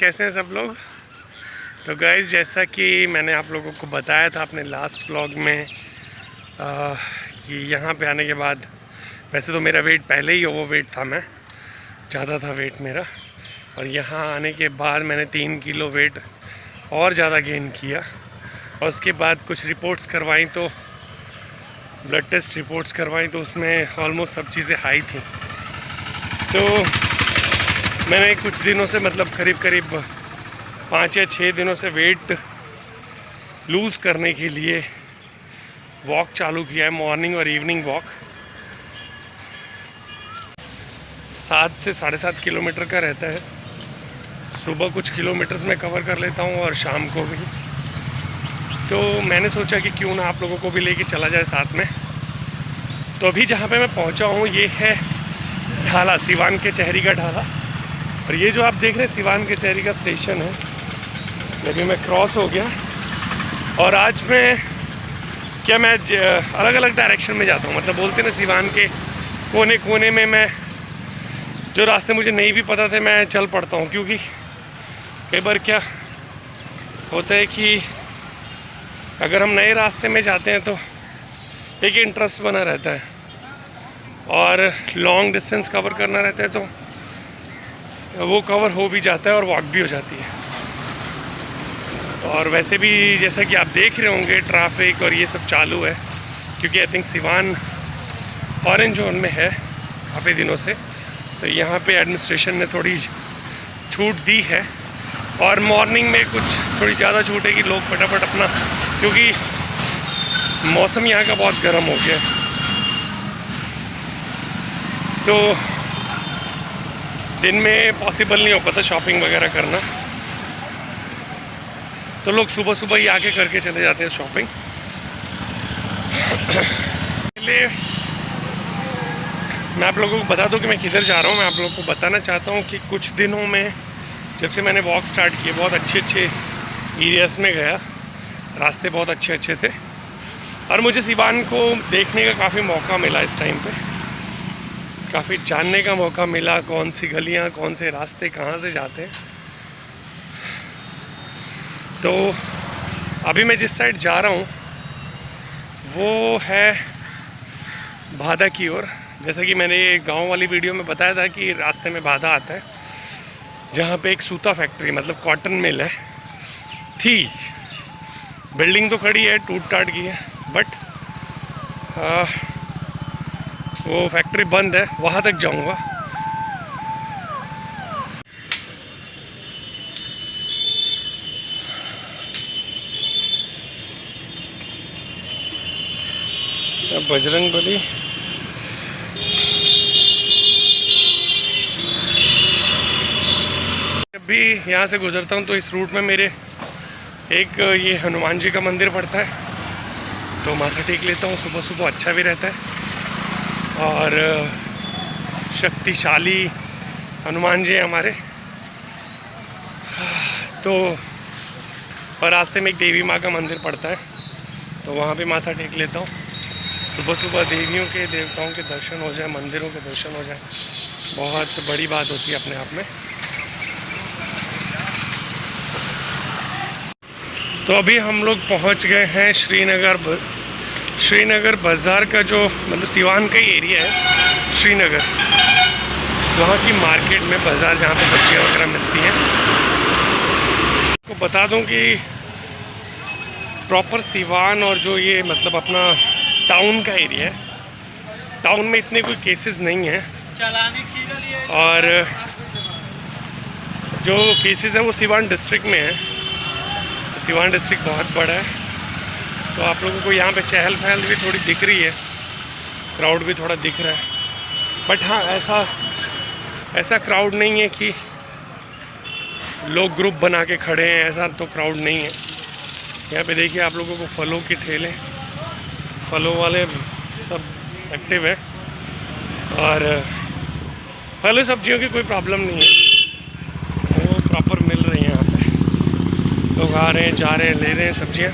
कैसे हैं सब लोग। तो गाइस, जैसा कि मैंने आप लोगों को बताया था अपने लास्ट व्लॉग में कि यहाँ पे आने के बाद, वैसे तो मेरा वेट पहले ही ओवर वेट था, मैं ज़्यादा था वेट मेरा, और यहाँ आने के बाद मैंने 3 किलो वेट और ज़्यादा गेन किया। और उसके बाद कुछ रिपोर्ट्स करवाई, तो ब्लड टेस्ट रिपोर्ट्स करवाई, तो उसमें ऑलमोस्ट सब चीज़ें हाई थी। तो मैंने कुछ दिनों से, मतलब करीब 5 या 6 दिनों से वेट लूज़ करने के लिए वॉक चालू किया है, मॉर्निंग और इवनिंग वॉक। 7 से 7.5 किलोमीटर का रहता है। सुबह कुछ किलोमीटर्स में कवर कर लेता हूँ और शाम को भी। तो मैंने सोचा कि क्यों ना आप लोगों को भी लेके चला जाए साथ में। तो अभी जहाँ पे मैं पहुँचा हूँ ये है ढाला, सिवान के चेहरी का ढाला। और ये जो आप देख रहे हैं सिवान के चेहरी का स्टेशन है, अभी मैं क्रॉस हो गया। और आज मैं अलग अलग डायरेक्शन में जाता हूँ, मतलब बोलते हैं ना सिवान के कोने कोने में मैं जो रास्ते मुझे नहीं भी पता थे मैं चल पड़ता हूँ। क्योंकि कई बार क्या होता है कि अगर हम नए रास्ते में जाते हैं तो एक इंटरेस्ट बना रहता है, और लॉन्ग डिस्टेंस कवर करना रहता है तो वो कवर हो भी जाता है और वॉक भी हो जाती है। और वैसे भी जैसा कि आप देख रहे होंगे ट्रैफिक और ये सब चालू है, क्योंकि I think Siwan orange zone में है काफ़ी दिनों से। तो यहाँ पे एडमिनिस्ट्रेशन ने थोड़ी छूट दी है, और मॉर्निंग में कुछ थोड़ी ज़्यादा छूट है कि लोग फटाफट अपना, क्योंकि मौसम यहाँ का बहुत गर्म हो गया है, तो दिन में पॉसिबल नहीं हो पाता शॉपिंग वगैरह करना। तो लोग सुबह सुबह ही आके करके चले जाते हैं शॉपिंग। इसलिए मैं आप लोगों को बता दूं कि मैं किधर जा रहा हूँ। मैं आप लोगों को बताना चाहता हूँ कि कुछ दिनों में जब से मैंने वॉक स्टार्ट किए, बहुत अच्छे एरियाज़ में गया, रास्ते बहुत अच्छे थे, और मुझे सिवान को देखने का काफ़ी मौका मिला। इस टाइम पे काफ़ी जानने का मौका मिला, कौन सी गलियाँ, कौन से रास्ते कहाँ से जाते हैं। तो अभी मैं जिस साइड जा रहा हूँ वो है बाधा की ओर। जैसा कि मैंने गांव वाली वीडियो में बताया था कि रास्ते में बाधा आता है, जहाँ पे एक सूता फैक्ट्री, मतलब कॉटन मिल है, थी। बिल्डिंग तो खड़ी है, टूट टाट गई है, बट वो फैक्ट्री बंद है, वहाँ तक जाऊँगा। बजरंगबली जब भी यहाँ से गुजरता हूँ तो इस रूट में मेरे एक ये हनुमान जी का मंदिर पड़ता है, तो माथा टेक लेता हूँ सुबह सुबह, अच्छा भी रहता है। और शक्तिशाली हनुमान जी हैं हमारे। तो और रास्ते में एक देवी माँ का मंदिर पड़ता है, तो वहाँ भी माथा टेक लेता हूँ। सुबह सुबह देवियों के, देवताओं के दर्शन हो जाए, मंदिरों के दर्शन हो जाए, बहुत बड़ी बात होती है अपने आप में। तो अभी हम लोग पहुंच गए हैं श्रीनगर बाज़ार का, जो मतलब सिवान का ही एरिया है श्रीनगर, वहाँ की मार्केट में, बाज़ार जहाँ पे सब्जियाँ वगैरह मिलती हैं। आपको बता दूं कि प्रॉपर सिवान और जो ये मतलब अपना टाउन का एरिया है, टाउन में इतने कोई केसेस नहीं हैं, और जो केसेस हैं वो सिवान डिस्ट्रिक्ट में है। सिवान डिस्ट्रिक्ट बहुत बड़ा है, तो आप लोगों को यहाँ पे चहल पहल भी थोड़ी दिख रही है, क्राउड भी थोड़ा दिख रहा है। बट हाँ, ऐसा क्राउड नहीं है कि लोग ग्रुप बना के खड़े हैं, ऐसा तो क्राउड नहीं है। यहाँ पे देखिए आप लोगों को फलों के ठेले, फलों वाले सब एक्टिव है, और फलों सब्जियों की कोई प्रॉब्लम नहीं है, वो प्रॉपर मिल रही है। यहाँ पे लोग आ रहे हैं, जा रहे हैं, ले रहे हैं सब्जियाँ।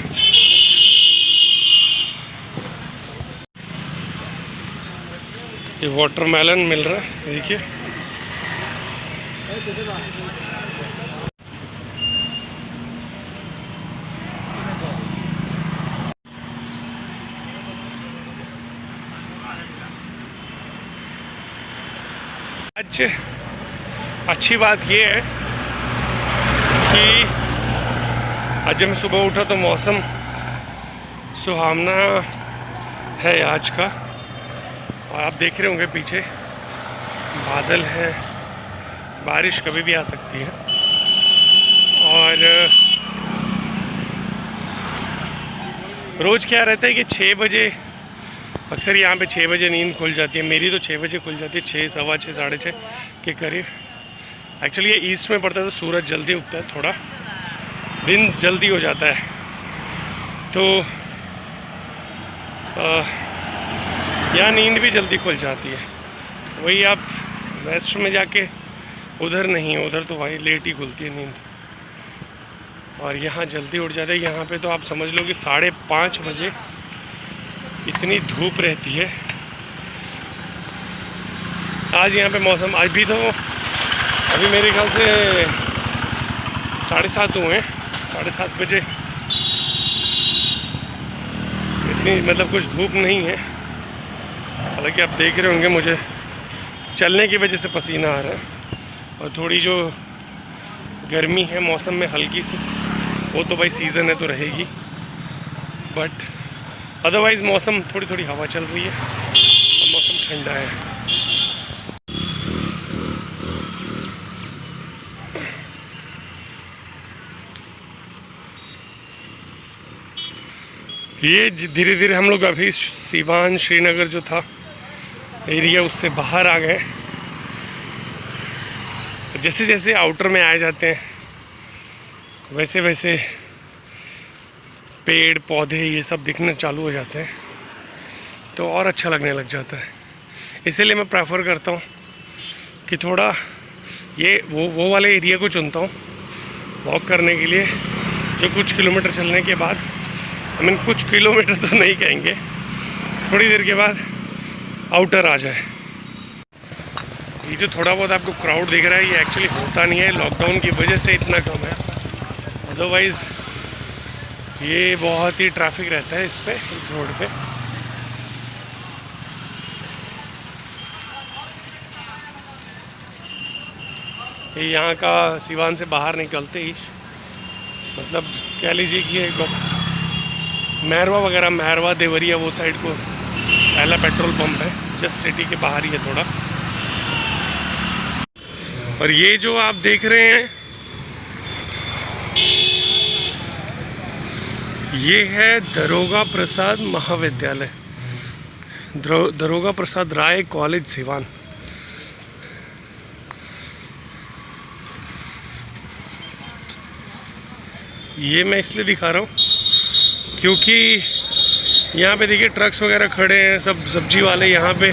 ये वाटरमेलन मिल रहा है, देखिए। आज अच्छी बात ये है कि आज जब मैं सुबह उठा तो मौसम सुहावना है आज का, और आप देख रहे होंगे पीछे बादल है, बारिश कभी भी आ सकती है। और रोज़ क्या रहता है कि 6 बजे अक्सर यहाँ पे 6 बजे नींद खुल जाती है। मेरी तो 6 बजे खुल जाती है, 6, सवा 6, साढ़े 6 के करीब। एक्चुअली ये ईस्ट में पड़ता है तो सूरज जल्दी उगता है, थोड़ा दिन जल्दी हो जाता है। तो यहाँ नींद भी जल्दी खुल जाती है। वही आप वेस्ट में जाके उधर नहीं, उधर तो भाई लेट ही खुलती है नींद, और यहाँ जल्दी उठ जाते हैं। यहाँ पे तो आप समझ लो कि 5:30 बजे इतनी धूप रहती है। आज यहाँ पे मौसम अभी मेरे ख्याल से 7:30 हुए हैं, 7:30 बजे। इतनी मतलब कुछ धूप नहीं है, हालांकि आप देख रहे होंगे मुझे चलने की वजह से पसीना आ रहा है। और थोड़ी जो गर्मी है मौसम में हल्की सी, वो तो भाई सीज़न है तो रहेगी, बट अदरवाइज़ मौसम थोड़ी हवा चल रही है और मौसम ठंडा है। ये धीरे धीरे हम लोग अभी सीवान श्रीनगर जो था एरिया उससे बाहर आ गए। जैसे जैसे आउटर में आ जाते हैं वैसे वैसे पेड़ पौधे ये सब दिखना चालू हो जाते हैं, तो और अच्छा लगने लग जाता है। इसीलिए मैं प्रेफर करता हूँ कि थोड़ा ये वो वाले एरिया को चुनता हूँ वॉक करने के लिए, जो कुछ किलोमीटर चलने के बाद, कुछ किलोमीटर तो नहीं कहेंगे, थोड़ी देर के बाद आउटर आ जाए। ये जो थोड़ा बहुत आपको क्राउड दिख रहा है ये एक्चुअली होता नहीं है, लॉकडाउन की वजह से इतना कम है। अदरवाइज़ ये बहुत ही ट्रैफिक रहता है इस रोड पे। ये यहाँ का सीवान से बाहर निकलते ही मतलब कह लीजिए कि मैरवा वगैरह, मैरवा देवरिया वो साइड को पहला पेट्रोल पंप है, जस्ट सिटी के बाहर ही है थोड़ा। और ये जो आप देख रहे हैं ये है दरोगा प्रसाद महाविद्यालय, दरोगा प्रसाद राय कॉलेज सीवान। ये मैं इसलिए दिखा रहा हूँ क्योंकि यहाँ पे देखिए ट्रक्स वगैरह खड़े हैं, सब सब्जी वाले यहाँ पे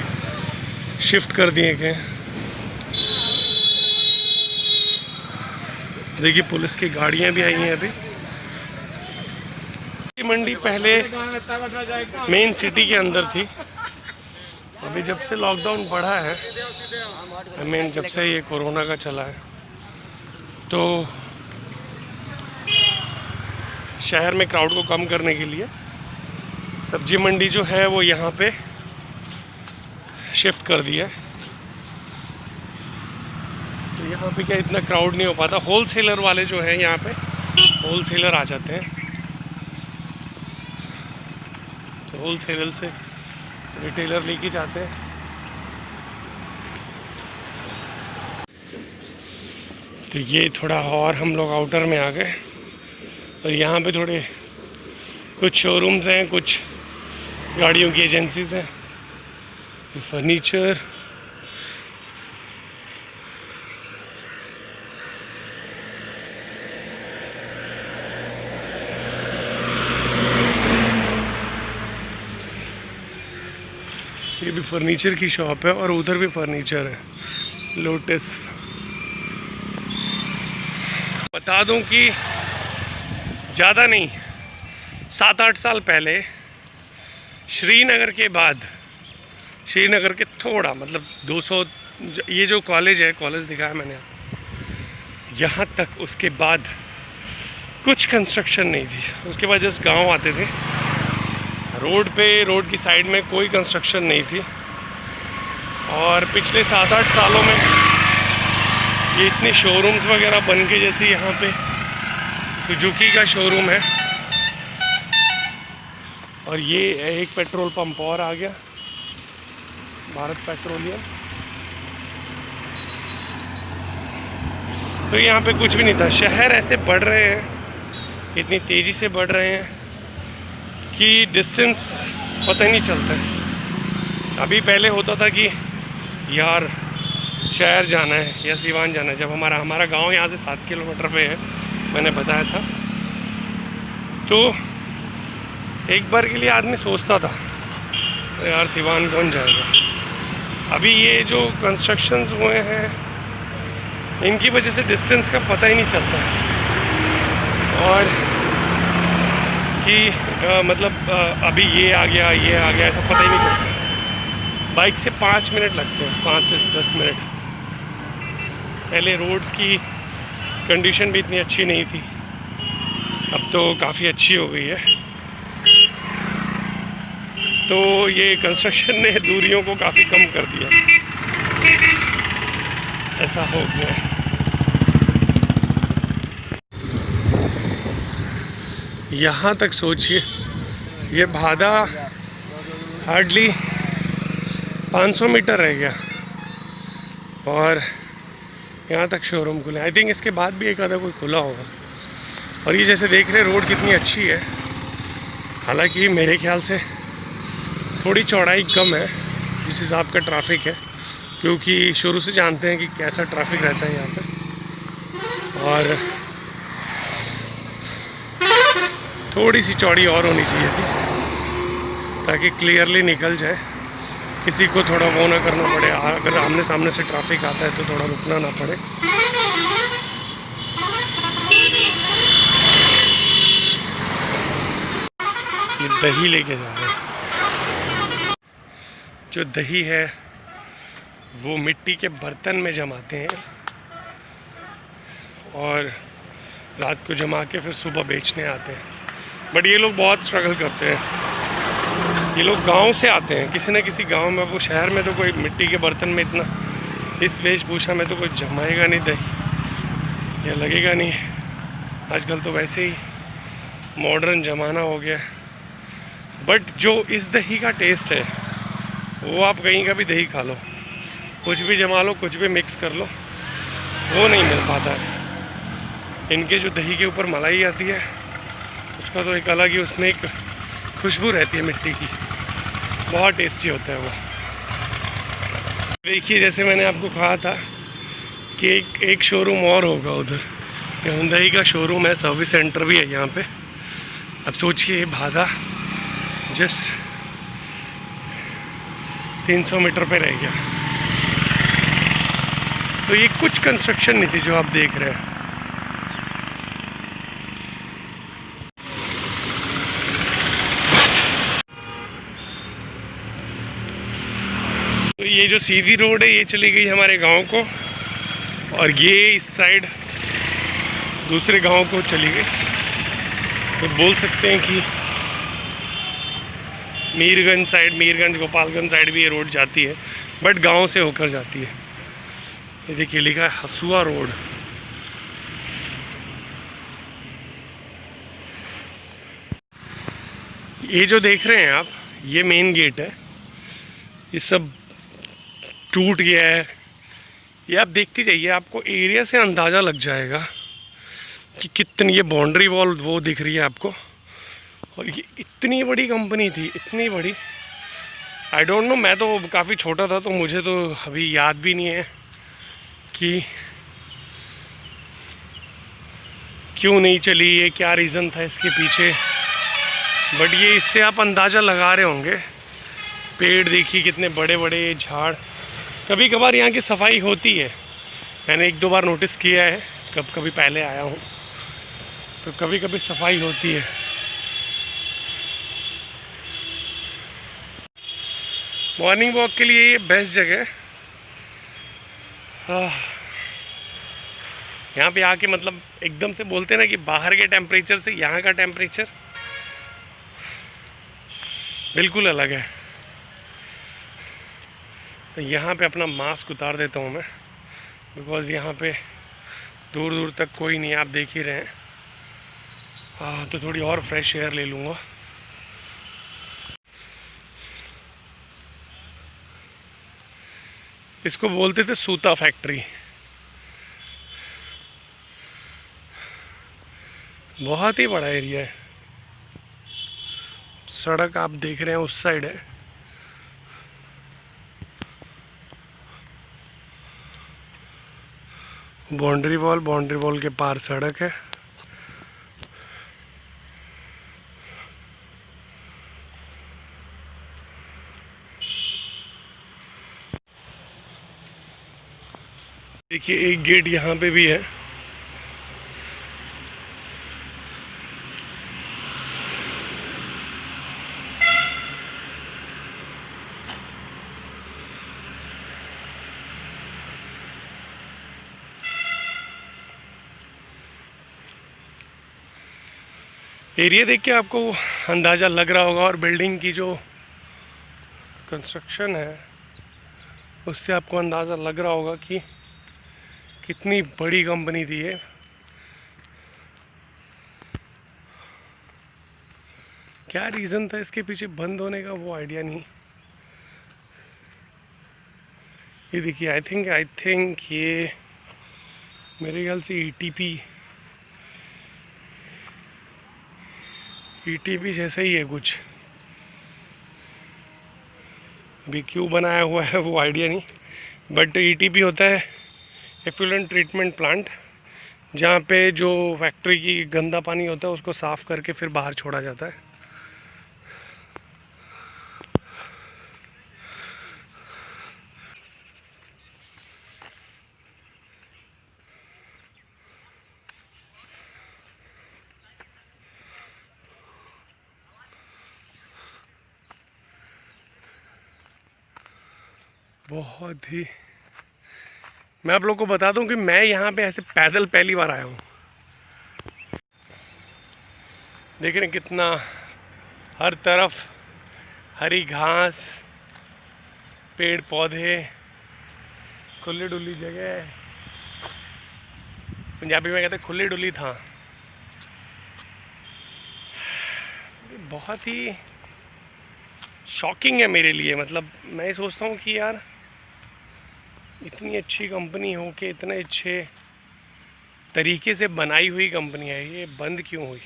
शिफ्ट कर दिए गए। देखिए पुलिस की गाड़ियाँ भी आई हैं अभी। मंडी पहले मेन सिटी के अंदर थी, अभी जब से लॉकडाउन बढ़ा है, जब से ये कोरोना का चला है, तो शहर में क्राउड को कम करने के लिए सब्जी मंडी जो है वो यहाँ पे शिफ्ट कर दिया है। तो यहाँ पे क्या इतना क्राउड नहीं हो पाता। होलसेलर वाले जो हैं यहाँ पे होलसेलर आ जाते हैं, तो होलसेलर से रिटेलर लेके जाते हैं। तो ये थोड़ा और हम लोग आउटर में आ गए, और यहाँ पे थोड़े कुछ शोरूम्स हैं, कुछ गाड़ियों की एजेंसीज हैं, फर्नीचर, ये भी फर्नीचर की शॉप है, और उधर भी फर्नीचर है, लोटस। बता दूं कि ज़्यादा नहीं, 7-8 साल पहले श्रीनगर के बाद, श्रीनगर के थोड़ा मतलब 200, ये जो कॉलेज है, कॉलेज दिखाया मैंने यहाँ तक, उसके बाद कुछ कंस्ट्रक्शन नहीं थी। उसके बाद जस्ट गांव आते थे, रोड पे, रोड की साइड में कोई कंस्ट्रक्शन नहीं थी। और पिछले 7-8 सालों में ये इतने शोरूम्स वगैरह बन के, जैसे यहाँ पे सुजुकी का शोरूम है, और ये एक पेट्रोल पंप और आ गया, भारत पेट्रोलियम। तो यहाँ पे कुछ भी नहीं था। शहर ऐसे बढ़ रहे हैं, इतनी तेज़ी से बढ़ रहे हैं कि डिस्टेंस पता ही नहीं चलता है। अभी पहले होता था कि यार शहर जाना है या सिवान जाना है। जब हमारा गांव यहाँ से 7 किलोमीटर पे है, मैंने बताया था, तो एक बार के लिए आदमी सोचता था यार सिवान कौन जाएगा। अभी ये जो कंस्ट्रक्शंस हुए हैं, इनकी वजह से डिस्टेंस का पता ही नहीं चलता है, और कि मतलब अभी ये आ गया ऐसा पता ही नहीं चलता। बाइक से 5 मिनट लगते हैं, 5 से 10 मिनट। पहले रोड्स की कंडीशन भी इतनी अच्छी नहीं थी, अब तो काफ़ी अच्छी हो गई है। तो ये कंस्ट्रक्शन ने दूरियों को काफ़ी कम कर दिया, ऐसा हो गया है। यहाँ तक सोचिए, ये भादा हार्डली 500 मीटर रह गया और यहाँ तक शोरूम खुले। आई थिंक इसके बाद भी एक आधा कोई खुला होगा। और ये जैसे देख रहे हैं रोड कितनी अच्छी है, हालांकि मेरे ख्याल से थोड़ी चौड़ाई कम है जिस हिसाब का ट्रैफिक है, क्योंकि शुरू से जानते हैं कि कैसा ट्रैफिक रहता है यहाँ पे। और थोड़ी सी चौड़ी और होनी चाहिए थी ताकि क्लियरली निकल जाए, किसी को थोड़ा वो ना करना पड़े। अगर आमने सामने से ट्रैफिक आता है तो थोड़ा रुकना ना पड़े। ये दही लेके जा रहे हैं। जो दही है वो मिट्टी के बर्तन में जमाते हैं और रात को जमा के फिर सुबह बेचने आते हैं। बट ये लोग बहुत स्ट्रगल करते हैं। ये लोग गांव से आते हैं, किसी न किसी गांव में। वो शहर में तो कोई मिट्टी के बर्तन में इतना, इस वेशभूषा में तो कोई जमाएगा नहीं दही, या लगेगा नहीं। आजकल तो वैसे ही मॉडर्न ज़माना हो गया। बट जो इस दही का टेस्ट है वो आप कहीं का भी दही खा लो, कुछ भी जमा लो, कुछ भी मिक्स कर लो, वो नहीं मिल पाता है। इनके जो दही के ऊपर मलाई आती है उसका तो एक अलग ही, उसमें एक खुशबू रहती है मिट्टी की, बहुत टेस्टी होता है वो। देखिए जैसे मैंने आपको कहा था कि एक शोरूम और होगा उधर, हुंडई का शोरूम है, सर्विस सेंटर भी है यहाँ पे। अब सोचिए भादा जस्ट 300 मीटर पे रह गया। तो ये कुछ कंस्ट्रक्शन नहीं थी जो आप देख रहे हैं। तो ये जो सीधी रोड है ये चली गई हमारे गांव को, और ये इस साइड दूसरे गांव को चली गई। तो बोल सकते हैं कि मीरगंज साइड, मीरगंज गोपालगंज साइड भी ये रोड जाती है, बट गांव से होकर जाती है। ये देखिए लिखा है हसुआ रोड। ये जो देख रहे हैं आप, ये मेन गेट है। ये सब टूट गया है। ये आप देखते जाइए, आपको एरिया से अंदाज़ा लग जाएगा कि कितनी ये बाउंड्री वॉल वो दिख रही है आपको। और ये इतनी बड़ी कंपनी थी, इतनी बड़ी। आई डोंट नो, मैं तो काफ़ी छोटा था तो मुझे तो अभी याद भी नहीं है कि क्यों नहीं चली, ये क्या रीज़न था इसके पीछे। बट ये इससे आप अंदाज़ा लगा रहे होंगे। पेड़ देखिए कितने बड़े बड़े, झाड़। कभी कभार यहाँ की सफाई होती है, मैंने 1-2 बार नोटिस किया है, कभी पहले आया हूँ तो कभी कभी सफाई होती है। मॉर्निंग वॉक के लिए ये बेस्ट जगह है। यहाँ पे आके मतलब एकदम से बोलते हैं ना कि बाहर के टेम्परेचर से यहाँ का टेम्परेचर बिल्कुल अलग है। तो यहाँ पे अपना मास्क उतार देता हूँ मैं, बिकॉज़ यहाँ पे दूर दूर तक कोई नहीं, आप देख ही रहे हैं। तो थोड़ी और फ्रेश एयर ले लूँगा। इसको बोलते थे सूता फैक्ट्री। बहुत ही बड़ा एरिया है। सड़क आप देख रहे हैं उस साइड है। बाउंड्री वॉल के पार सड़क है। देखिए एक गेट यहाँ पे भी है। एरिया देख के आपको अंदाज़ा लग रहा होगा, और बिल्डिंग की जो कंस्ट्रक्शन है उससे आपको अंदाज़ा लग रहा होगा कि कितनी बड़ी कंपनी थी ये। क्या रीज़न था इसके पीछे बंद होने का वो आइडिया नहीं। ये देखिए, आई थिंक ये मेरे ख्याल से ईटीपी जैसा ही है कुछ। अभी क्यों बनाया हुआ है वो आइडिया नहीं, बट ईटीपी होता है एफ्लुएंट ट्रीटमेंट प्लांट, जहाँ पे जो फैक्ट्री की गंदा पानी होता है उसको साफ़ करके फिर बाहर छोड़ा जाता है। बहुत ही, मैं आप लोग को बता दूं कि मैं यहाँ पे ऐसे पैदल पहली बार आया हूँ। देख रहे हैं कितना हर तरफ हरी घास, पेड़ पौधे, खुली डुली जगह। पंजाबी में कहते खुली डुली था। बहुत ही शॉकिंग है मेरे लिए। मतलब मैं सोचता हूँ कि यार इतनी अच्छी कंपनी हो के इतने अच्छे तरीके से बनाई हुई कंपनी है, ये बंद क्यों हुई।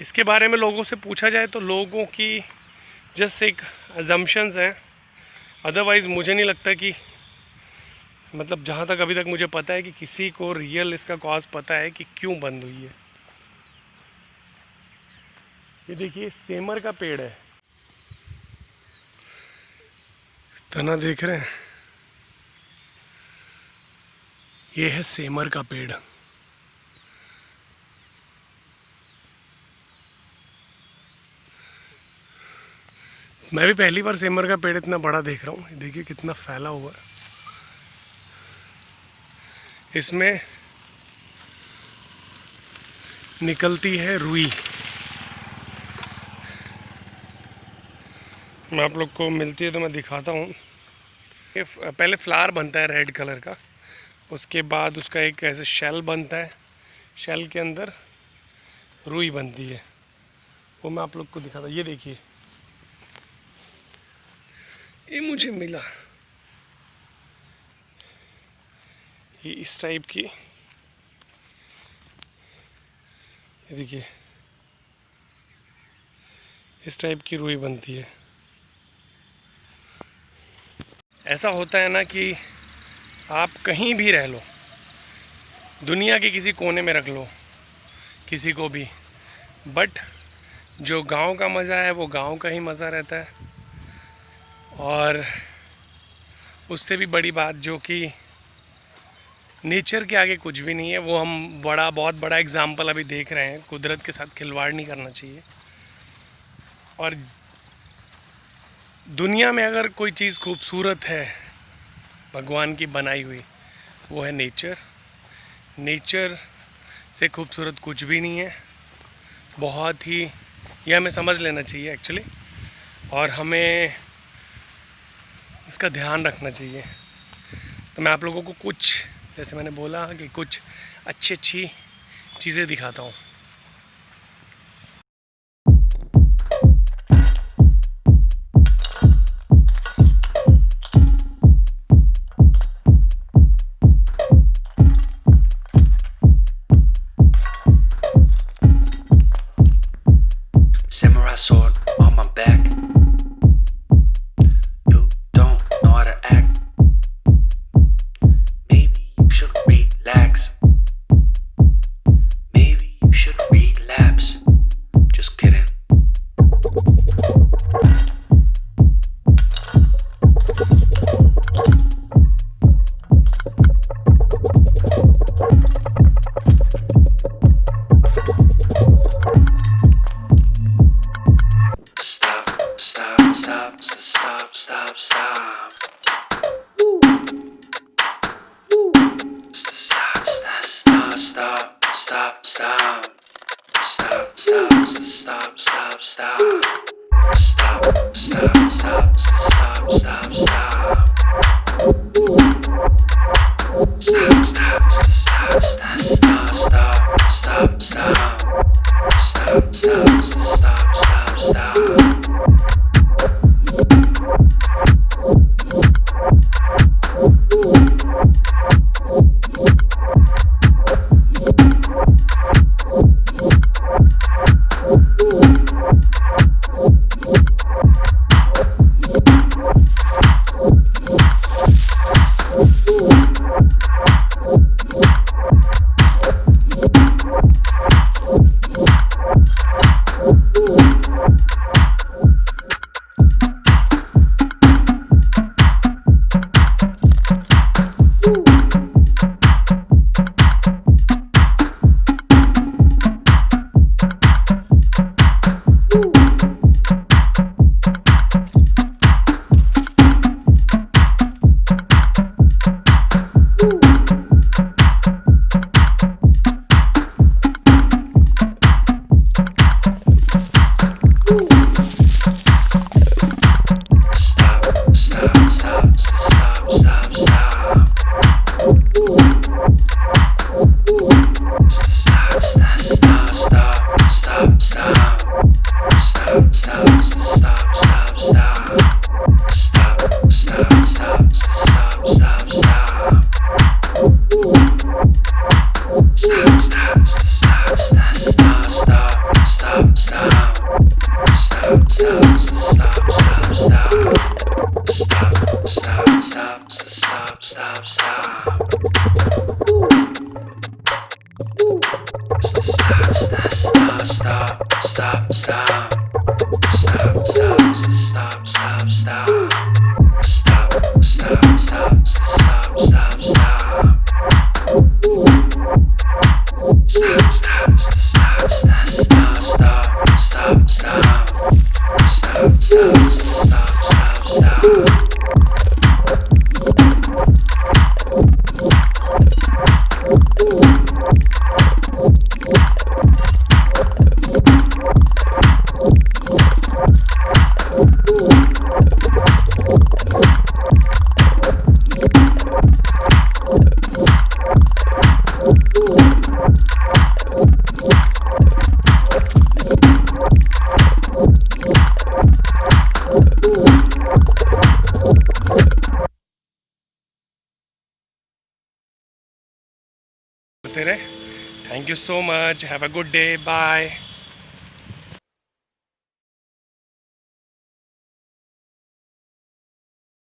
इसके बारे में लोगों से पूछा जाए तो लोगों की जस्ट एक अजम्पशंस हैं। अदरवाइज़ मुझे नहीं लगता कि, मतलब जहाँ तक अभी तक मुझे पता है कि किसी को रियल इसका कॉज पता है कि क्यों बंद हुई है। ये देखिए सेमर का पेड़ है, तना देख रहे हैं, ये है सेमर का पेड़। मैं भी पहली बार सेमर का पेड़ इतना बड़ा देख रहा हूँ। देखिए कितना फैला हुआ है। इसमें निकलती है रुई। मैं आप लोग को मिलती है तो मैं दिखाता हूँ। ये पहले फ्लावर बनता है रेड कलर का, उसके बाद उसका एक ऐसे शेल बनता है, शेल के अंदर रुई बनती है, वो मैं आप लोग को दिखाता हूँ। ये देखिए, ये मुझे मिला, ये इस टाइप की, ये देखिए इस टाइप की रुई बनती है। ऐसा होता है ना कि आप कहीं भी रह लो, दुनिया के किसी कोने में रख लो किसी को भी, बट जो गांव का मज़ा है वो गांव का ही मज़ा रहता है। और उससे भी बड़ी बात जो कि नेचर के आगे कुछ भी नहीं है, वो हम बहुत बड़ा एग्जाम्पल अभी देख रहे हैं। कुदरत के साथ खिलवाड़ नहीं करना चाहिए। और दुनिया में अगर कोई चीज़ खूबसूरत है भगवान की बनाई हुई, वो है नेचर। नेचर से खूबसूरत कुछ भी नहीं है। बहुत ही, यह हमें समझ लेना चाहिए एक्चुअली। और हमें इसका ध्यान रखना चाहिए। तो मैं आप लोगों को कुछ, जैसे मैंने बोला कि कुछ अच्छी अच्छी चीज़ें दिखाता हूँ। Samurai sword on my back. You don't know how to act. Maybe you should relax. Maybe you should relapse. Just kidding. Stop, stop, stop, stop, stop, stop. Stop, stop, stop, stop, stop, stop. Stop, stop, stop, stop, stop. Stop, stop, stop, stop, stop, stop. Stop, stop, stop, stop, stop, stop, stop, stop. Stop, stop, stop, stop, stop. Thank you so much. Have a good day. Bye.